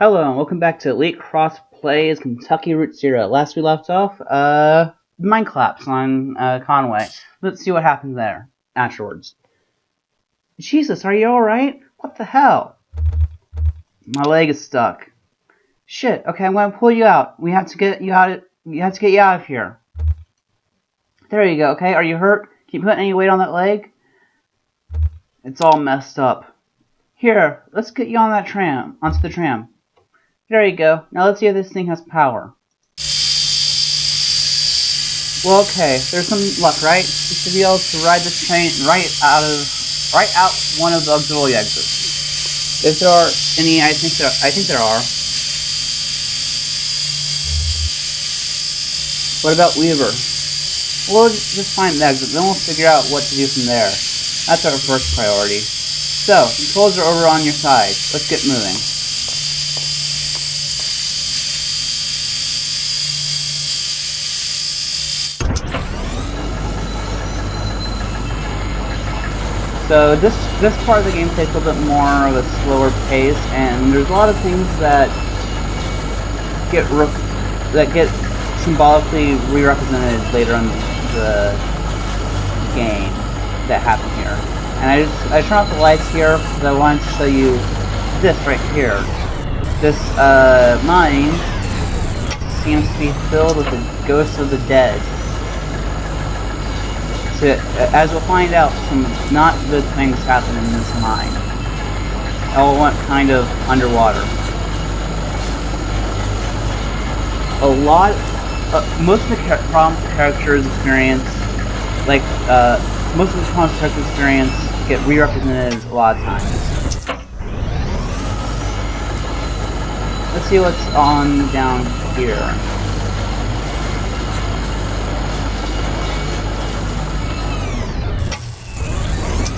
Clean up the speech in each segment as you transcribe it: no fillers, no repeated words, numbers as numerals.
Hello and welcome back to Elite Cross Plays Kentucky Route Zero. Last we left off, mine collapse on Conway. Let's see what happens there afterwards. Jesus, are you alright? What the hell? My leg is stuck. Shit, okay, I'm gonna pull you out. We have to get you out of here. There you go, okay? Are you hurt? Can you put any weight on that leg? It's all messed up. Here, let's get you on that tram, onto the tram. There you go. Now let's see if this thing has power. Well, okay. There's some luck, right? You should be able to ride this train right out one of the auxiliary exits. If there are any, I think there are. What about Weaver? We'll just find the exit, then we'll figure out what to do from there. That's our first priority. So, controls are over on your side. Let's get moving. So this part of the game takes a little bit more of a slower pace, and there's a lot of things that get symbolically re-represented later in the game that happen here. And I turn off the lights here because I wanted to show you this right here. This mine seems to be filled with the ghosts of the dead. As we'll find out, some not good things happen in this mine. All went kind of underwater. Most of the problems the characters experience, most of the problems the characters experience get re-represented a lot of times. Let's see what's on down here.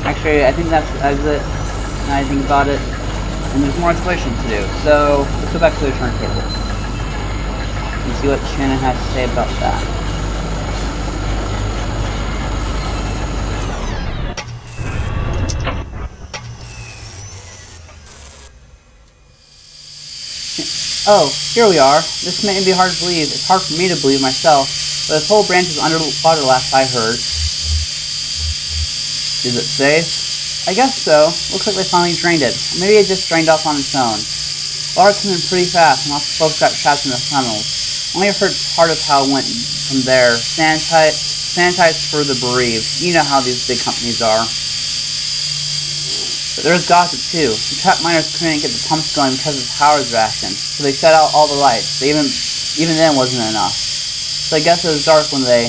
Actually, I think that's the exit, now I think about it, and there's more exploration to do, so let's go back to the turntable and see what Shannon has to say about that. Oh, here we are. This may be hard to believe. It's hard for me to believe myself, but this whole branch is underwater last I heard. Is it safe? I guess so. Looks like they finally drained it. Or maybe it just drained off on its own. Water came in pretty fast, and lots of folks got trapped in the tunnels. Only heard part of how it went from there. Sanitized for the bereaved. You know how these big companies are. But there's gossip too. The trapped miners couldn't get the pumps going because of power's ration, so they shut out all the lights. Even then wasn't enough. So I guess it was dark when they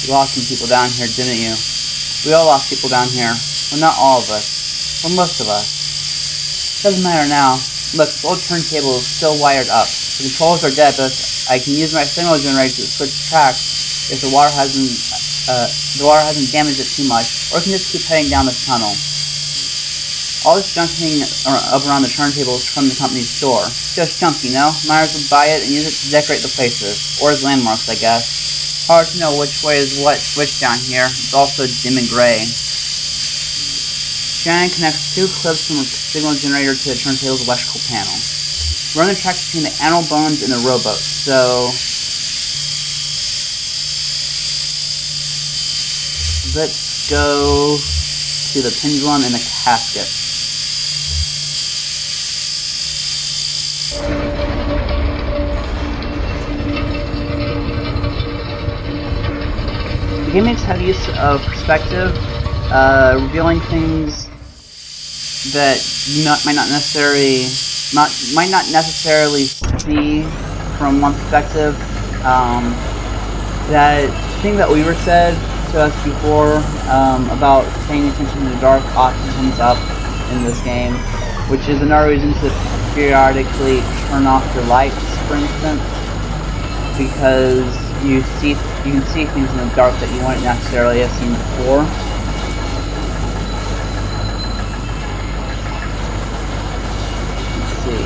lost some people down here, didn't you? We all lost people down here. Well, not all of us. Well, most of us. Doesn't matter now. Look, the old turntable is still wired up. The controls are dead, but I can use my signal generator to switch tracks if the water hasn't damaged it too much, or I can just keep heading down this tunnel. All this junk hanging up around the turntable is from the company's store. Just junk, you know? Miners would buy it and use it to decorate the places, or as landmarks, I guess. Hard to know which way is which down here. It's also dim and gray. Shannon connects two clips from a signal generator to the turntable's electrical panel. Run the tracks between the animal bones and the rowboat. So let's go to the pendulum and the casket. The game makes heavy use of perspective, revealing things that you might not necessarily see from one perspective. That thing that Weaver said to us before about paying attention to the dark often comes up in this game, which is another reason to periodically turn off your lights, for instance, because you can see things in the dark that you wouldn't necessarily have seen before. Let's see.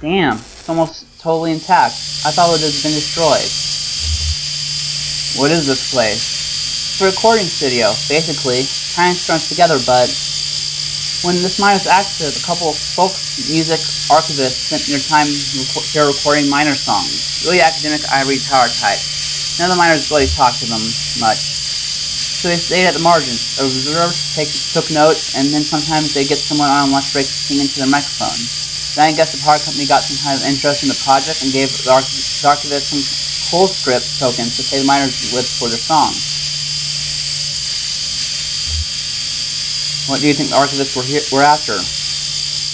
Damn, it's almost totally intact. I thought it would have been destroyed. What is this place? It's a recording studio, basically. Kind of strung together, but when this mine was active, a couple of folk music archivists spent their time here recording miner songs. Really academic ivory tower type. None of the miners really talked to them much. So they stayed at the margins. Observers took notes, and then sometimes they'd get someone on lunch break to sing into their microphone. Then I guess the power company got some kind of interest in the project and gave the archivists some cool script tokens to pay the miners with for their songs. What do you think the archivists were after?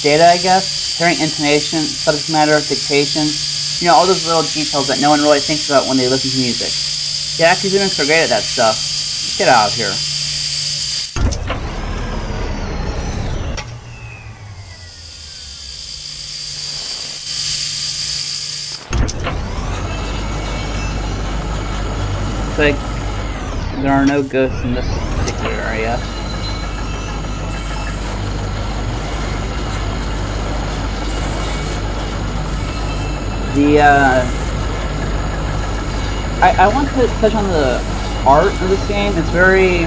Data, I guess? Hearing intonation, subject matter, dictation. You know, all those little details that no one really thinks about when they listen to music. Yeah, academics are great at that stuff. Let's get out of here. Looks like there are no ghosts in this particular area. I want to touch on the art of this game. It's very...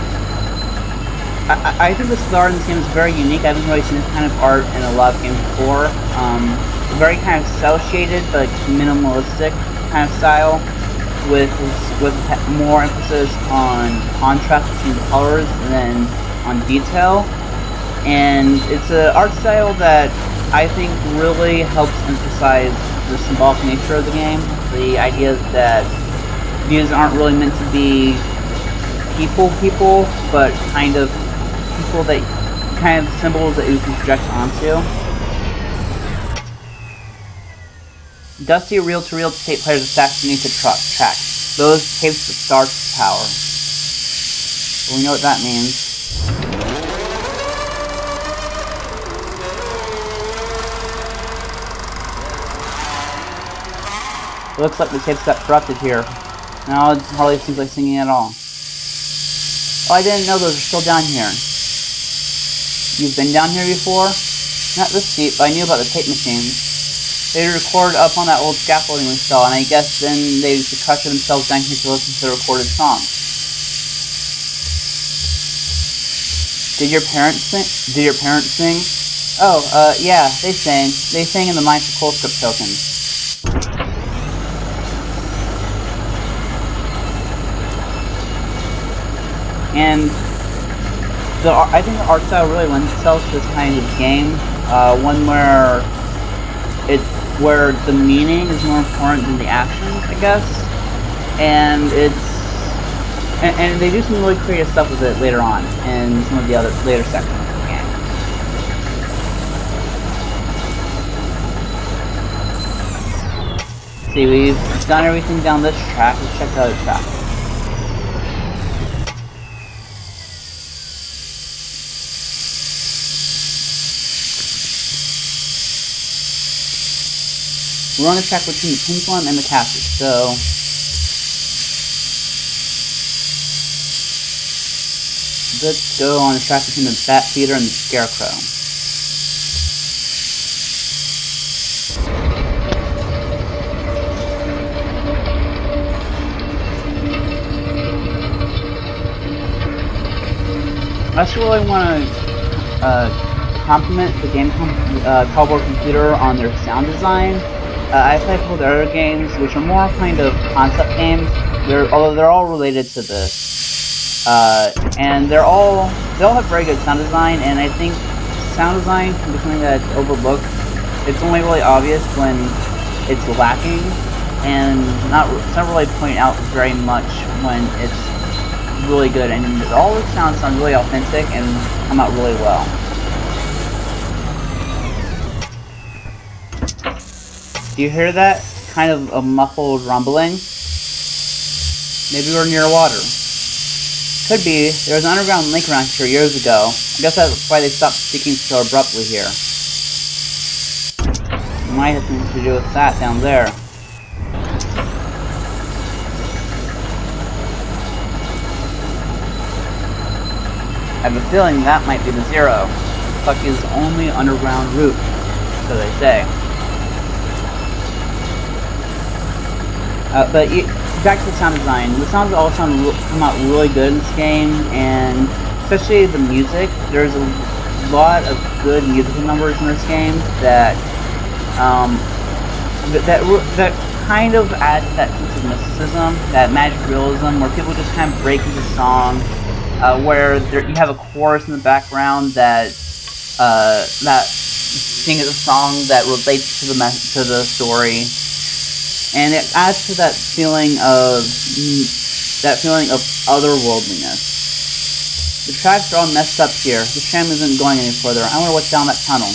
I think the art in this game is very unique. I haven't really seen this kind of art in a lot of games before. Very kind of cel-shaded, but minimalistic kind of style, with more emphasis on contrast between the colors than on detail. And it's an art style that I think really helps emphasize the symbolic nature of the game. The idea that these aren't really meant to be people, but kind of people that kind of symbols that you can project onto. Dusty reel-to-reel tape players are stacked beneath the tracks. Those tapes with start power. Well, we know what that means. It looks like the tapes got corrupted here. Now it hardly seems like singing at all. Oh, I didn't know those are still down here. You've been down here before? Not this deep, but I knew about the tape machines. They record up on that old scaffolding we saw, and I guess then they used to usher themselves down here to listen to the recorded songs. Did your parents sing? Oh, yeah, they sang. They sang in the mine for coal script tokens. And I think the art style really lends itself to this kind of game, one where the meaning is more important than the actions, I guess. And and they do some really creative stuff with it later on in some of the other later sections of the game. See, we've done everything down this track. Let's check the other track. We're on the track between the pink one and the cactus, so let's go on the track between the bat feeder and the scarecrow. I just really want to compliment the game Cardboard Computer on their sound design. I played a couple of their other games, which are more kind of concept games. Although they're all related to this, and they all have very good sound design. And I think sound design can be something that's overlooked. It's only really obvious when it's lacking, and it's not really pointed out very much when it's really good. And all the sounds sound really authentic and come out really well. Do you hear that? Kind of a muffled rumbling? Maybe we're near water. Could be. There was an underground lake around here years ago. I guess that's why they stopped speaking so abruptly here. Might have something to do with that down there. I have a feeling that might be the Zero. Kentucky's only underground route, so they say. But back to the sound design. The sounds all come out really good in this game, and especially the music. There's a lot of good musical numbers in this game that that kind of adds that sense of mysticism, that magic realism, where people just kind of break into song, where you have a chorus in the background that sings a song that relates to the story. And it adds to that feeling of otherworldliness. The tracks are all messed up here. The tram isn't going any further. I wonder what's down that tunnel.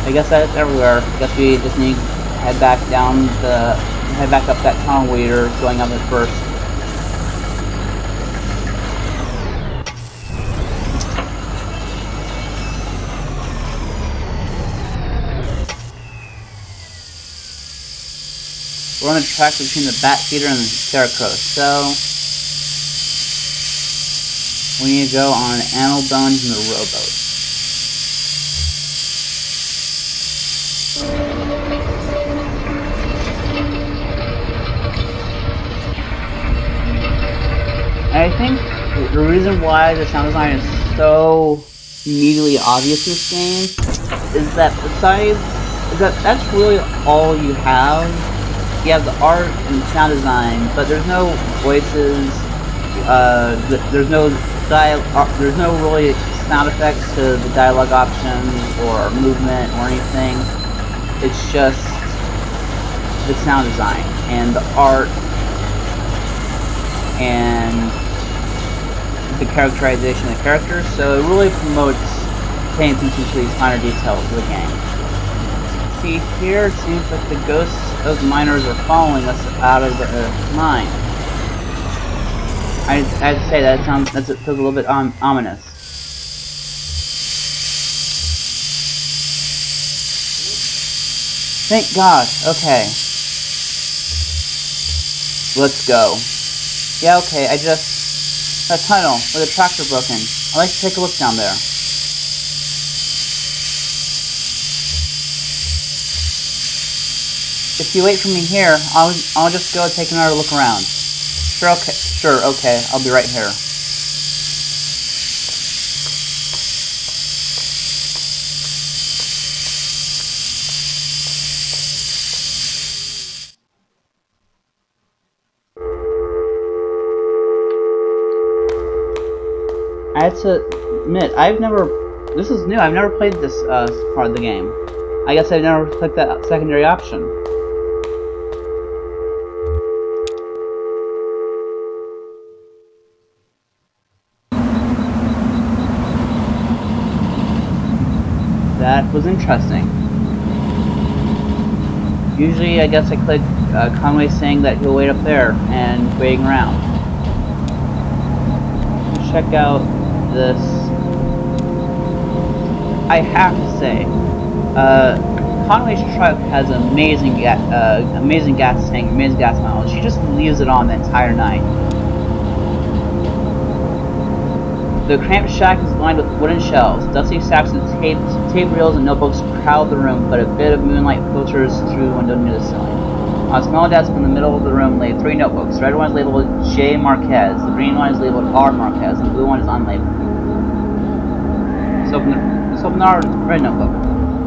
I guess that's everywhere. I guess we just need to head back up that tunnel we were going up at first. We're on a track between the Bat Feeder and the Scarecrow, so we need to go on Animal Bones and the rowboat. And I think the reason why the sound design is so immediately obvious in this game is that that's really all you have. You have the art and sound design, but there's no voices. There's no really sound effects to the dialogue options or movement or anything. It's just the sound design and the art and the characterization of the characters. So it really promotes paying attention to these finer details of the game. See, here it seems like the ghosts of miners are following us out of the mine. I have to say that feels a little bit ominous. Thank God. Okay. Let's go. Yeah, okay, that tunnel where the tracks are broken. I'd like to take a look down there. If you wait for me here, I'll just go take another look around. Sure, okay, I'll be right here. I have to admit, this is new, I've never played this part of the game. I guess I've never clicked that secondary option. That was interesting. Usually, I guess I click Conway saying that he'll wait up there and waiting around. Check out this. I have to say, Conway's truck has amazing gas tank, amazing gas mileage. She just leaves it on the entire night. The cramped shack is lined with wooden shelves. Dusty stacks of tape reels and notebooks crowd the room, but a bit of moonlight filters through the window near the ceiling. On a small desk in the middle of the room lay 3 notebooks. The red one is labeled J. Marquez, the green one is labeled R. Marquez, and the blue one is unlabeled. Let's open our red notebook.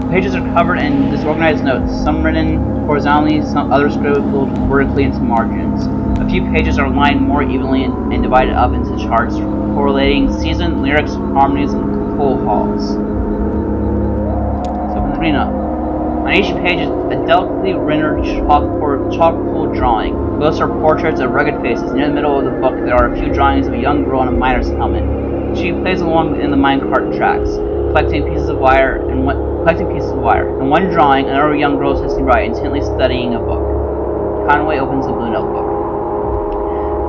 The pages are covered in disorganized notes, some written horizontally, some others scribbled vertically into margins. A few pages are lined more evenly and divided up into charts correlating season, lyrics, harmonies, and full halls. So open the green up. On each page is a delicately rendered chalk-pulled drawing. Most are portraits of rugged faces. Near the middle of the book, there are a few drawings of a young girl in a miner's helmet. She plays along in the minecart tracks, collecting pieces of wire. In one drawing, another young girl is sitting by, intently studying a book. Conway opens the blue notebook.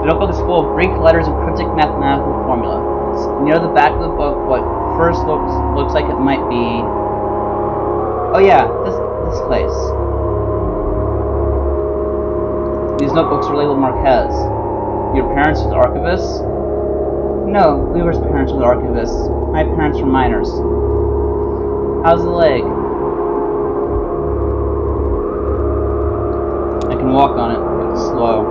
The notebook is full of Greek letters and cryptic mathematical formula. Near the back of the book, what first looks like it might be. Oh yeah, this place. These notebooks are labeled Marquez. Your parents were the archivists? No, Weaver's parents were the archivists. My parents were miners. How's the leg? walk on it. It's slow.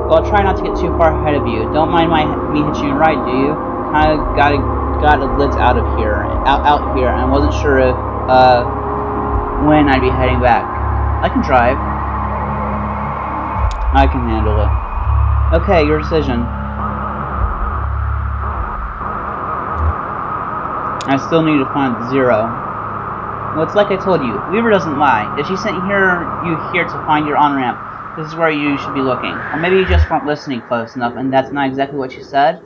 Well, I'll try not to get too far ahead of you. Don't mind me hitching a ride, do you? Kinda got a lit out here, and I wasn't sure if, when I'd be heading back. I can drive. I can handle it. Okay, your decision. I still need to find Zero. Well, it's like I told you. Weaver doesn't lie. If she sent you here to find your on-ramp, this is where you should be looking. Or maybe you just weren't listening close enough, and that's not exactly what she said.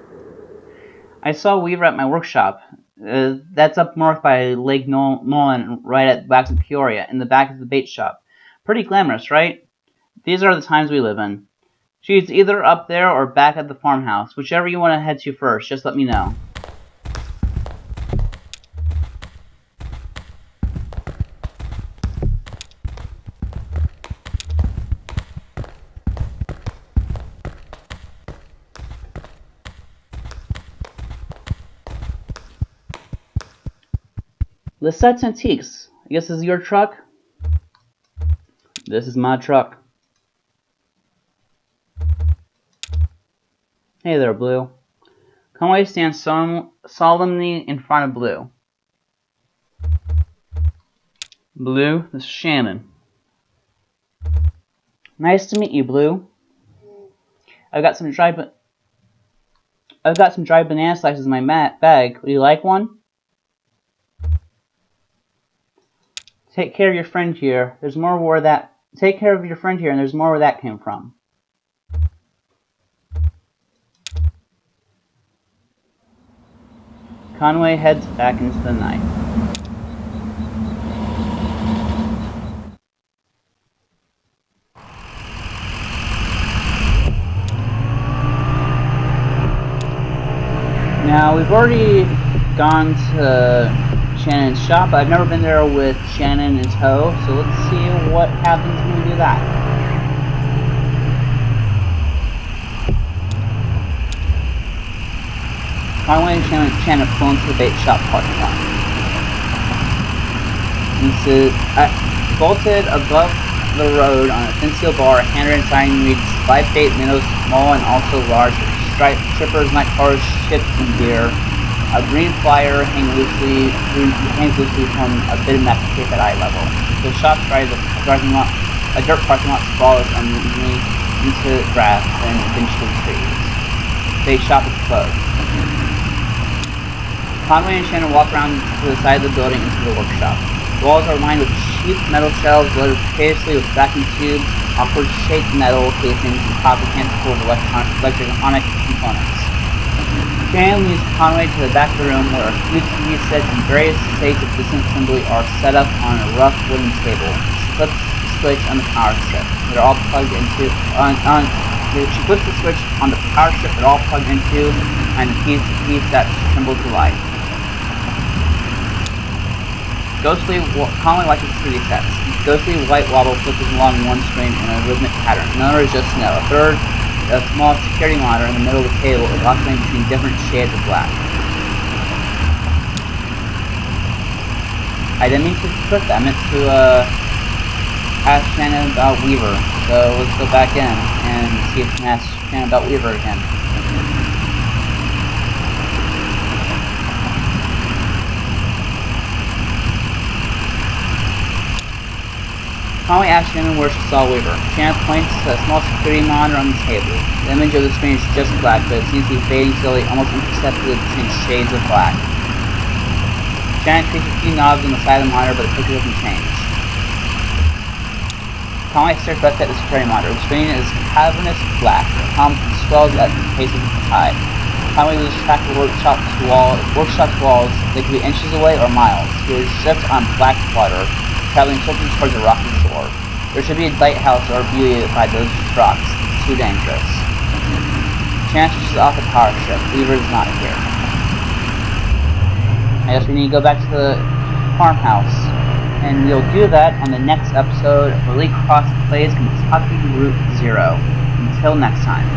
I saw Weaver at my workshop. That's up north by Lake Nolan, right at Wax and Peoria, in the back of the bait shop. Pretty glamorous, right? These are the times we live in. She's either up there or back at the farmhouse. Whichever you want to head to first, just let me know. Lisette's Antiques. I guess this is your truck? This is my truck. Hey there, Blue. Conway stands solemnly in front of Blue. Blue, this is Shannon. Nice to meet you, Blue. I've got some dried banana slices in my bag. Would you like one? Take care of your friend here. There's more where that. Take care of your friend here, and there's more where that came from. Conway heads back into the night. Now, we've already gone to Shannon's shop, but I've never been there with Shannon in tow, so let's see what happens when we do that. Conway and Shannon pull into the bait shop parking lot. This is bolted above the road on a thin steel bar. A handwritten sign reads live bait minnows, small and also large, striped trippers, night crawlers, ships, and deer. A green flyer hangs loosely from a bit of metal tape at eye level. The shop drives a dirt parking lot sprawls unevenly into grass and eventually trees. The shop is closed. Conway and Shannon walk around to the side of the building into the workshop. The walls are lined with cheap metal shelves loaded precariously with vacuum tubes, awkward-shaped metal casings, and copper cans full of electronic components. Shannon leads Conway to the back of the room where a few TV sets and various states of distant assembly are set up on a rough wooden table. She flips the switch on the power strip. They're all plugged into. She flips the switch on the power strip. They're all plugged into, and the TV sets tremble to life. Conway watches the TV sets. Ghostly white wobble flickers along one screen in a rhythmic pattern. Another is just snow. A third. A small security monitor in the middle of the table is oscillating between different shades of black. I didn't mean to click that. I meant to ask Shannon about Weaver. So let's go back in and see if we can ask Shannon about Weaver again. Conway asks Shannon where she saw Weaver. Shannon points to a small security monitor on the table. The image of the screen is just black, but it seems to be fading slowly, almost imperceptibly between shades of black. Shannon tweaks a few knobs on the side of the monitor, but the picture doesn't change. Conway stares back at the security monitor. The screen is cavernous black. The palm swells at the pace of the tide. Conway loses track of the workshop's walls. They could be inches away or miles. He is stripped on black water, traveling swiftly towards a rocky shore. There should be a lighthouse or beauty by those rocks. It's too dangerous. Shannon switches off the power strip. Weaver is not here. I guess we need to go back to the farmhouse. And we'll do that on the next episode of Elite Cross Plays Kentucky Route Zero. Until next time.